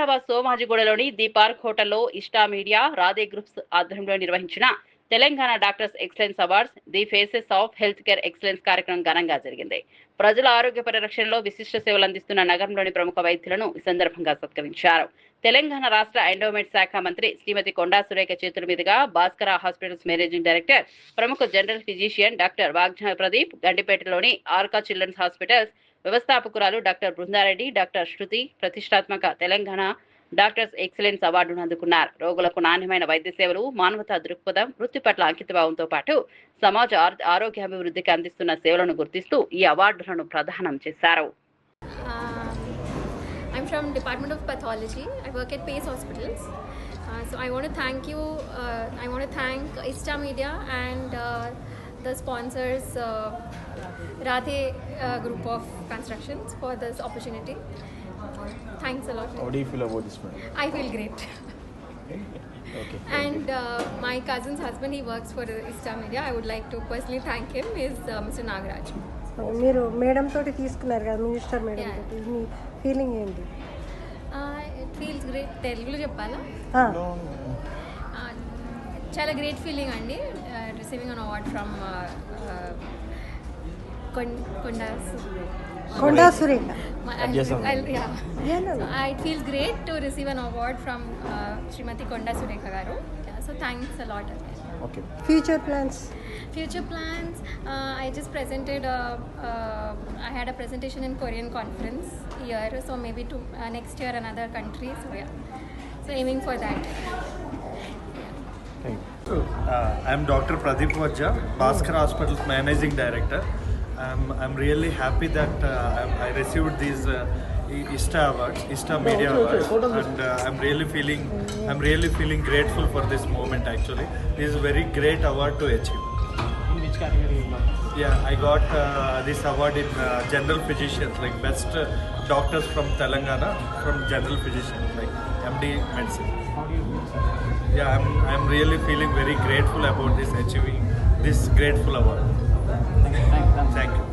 Hyderabad సోమాజిగూడలోని the park హోటల్లో ఇష్టా media, Radhe groups ఆధ్వర్యంలో నిర్వహించిన Telangana doctors excellence awards the faces of health care excellence కార్యక్రమం ఘనంగా జరిగింది. ప్రజల ఆరోగ్య పరిరక్షణలో విశిష్ట సేవలు అందిస్తున్న నగరంలోని ప్రముఖ వైద్యులను ఈ సందర్భంగా సత్కరించారు. తెలంగాణ రాష్ట్ర ఎండోమెంట్ శాఖ మంత్రి శ్రీమతి కొండా సురేఖ చేతుల మీదుగా భాస్కర హాస్పిటల్స్ మేనేజింగ్ డైరెక్టర్, ప్రముఖ జనరల్ ఫిజిషియన్ డాక్టర్ వాగ్జన ప్రదీప్, గండిపేటలోని ఆర్కా చిల్డ్రన్స్ హాస్పిటల్స్ వ్యవస్థాపకురాలు డాక్టర్ బృందారెడ్డి, డాక్టర్ శృతి ప్రతిష్టాత్మక తెలంగాణ డాక్టర్స్ ఎక్సలెన్స్ అవార్డును అందుకున్నారు. రోగులకు నాణ్యమైన వైద్య సేవలు, మానవతా దృక్పథం, వృత్తి పట్ల అంకితభావంతో పాటు సమాజ ఆరోగ్యాభివృద్ధికి అందిస్తున్న సేవలను గుర్తిస్తూ ఈ అవార్డులను ప్రదానం చేశారు. I'm from Department of Pathology. I work at Pace Hospitals. So I want to thank you. I want to thank Ista Media and the sponsors, Radhe Group of Constructions, for this opportunity. Thanks a lot. How do you feel about this, man? I feel great. Okay. And my cousin's husband, he works for Ista Media. I would like to personally thank him. Is Mr. Nagaraj. మీరు madam తోటి తీసుకున్నారు కదా, minister madam తోటి, మీ feeling ఏంటి? It feels great. తెలుగులో చెప్పాలా? చాలా great feeling అండి, receiving an award from Konda Surekha. It feels great to receive an award from Srimati Konda Surekha garu. So thanks a lot. Okay. Future plans? Future plans, I just presented I had a presentation in Korean conference here, so maybe to next year another country, so yeah, so aiming for that. Thank you. I'm Dr. Pradeep Vajja, Bhaskar Hospital's Managing Director. I'm really happy that I received these ISTA awards, ISTA Media Awards, and I'm really feeling grateful for this moment. Actually, this is a very great award to achieve. In which category? Yeah, I got this award in general physicians, like best doctors from Telangana, from general physicians, like MD medicine. How do you feel? Yeah, I'm really feeling very grateful about this achieving this grateful award. Thank you.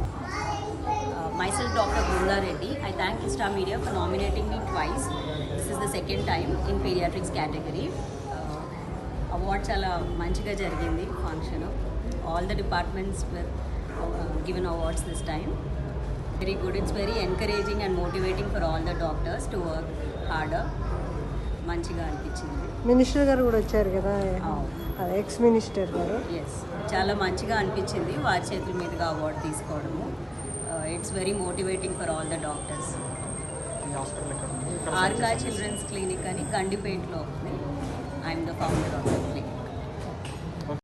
Myself, Dr. Bhrundareddy. I thank Ista Media for nominating me twice. This is the second time in pediatrics category. Award chala manchiga jarigindi function. All the departments were given awards this time. Very good. It's very encouraging and motivating for all the doctors to work harder. మంచిగా అనిపించింది. Minister గారు కూడా వచ్చారు కదా, ex minister గారు. Yes, చాలా మంచిగా అనిపించింది వారి చేతుల మీదుగా అవార్డు తీసుకోవడము. It's very motivating for all the doctors. Arka children's clinic అని గండిపేటలో ఉంది. I'm the founder of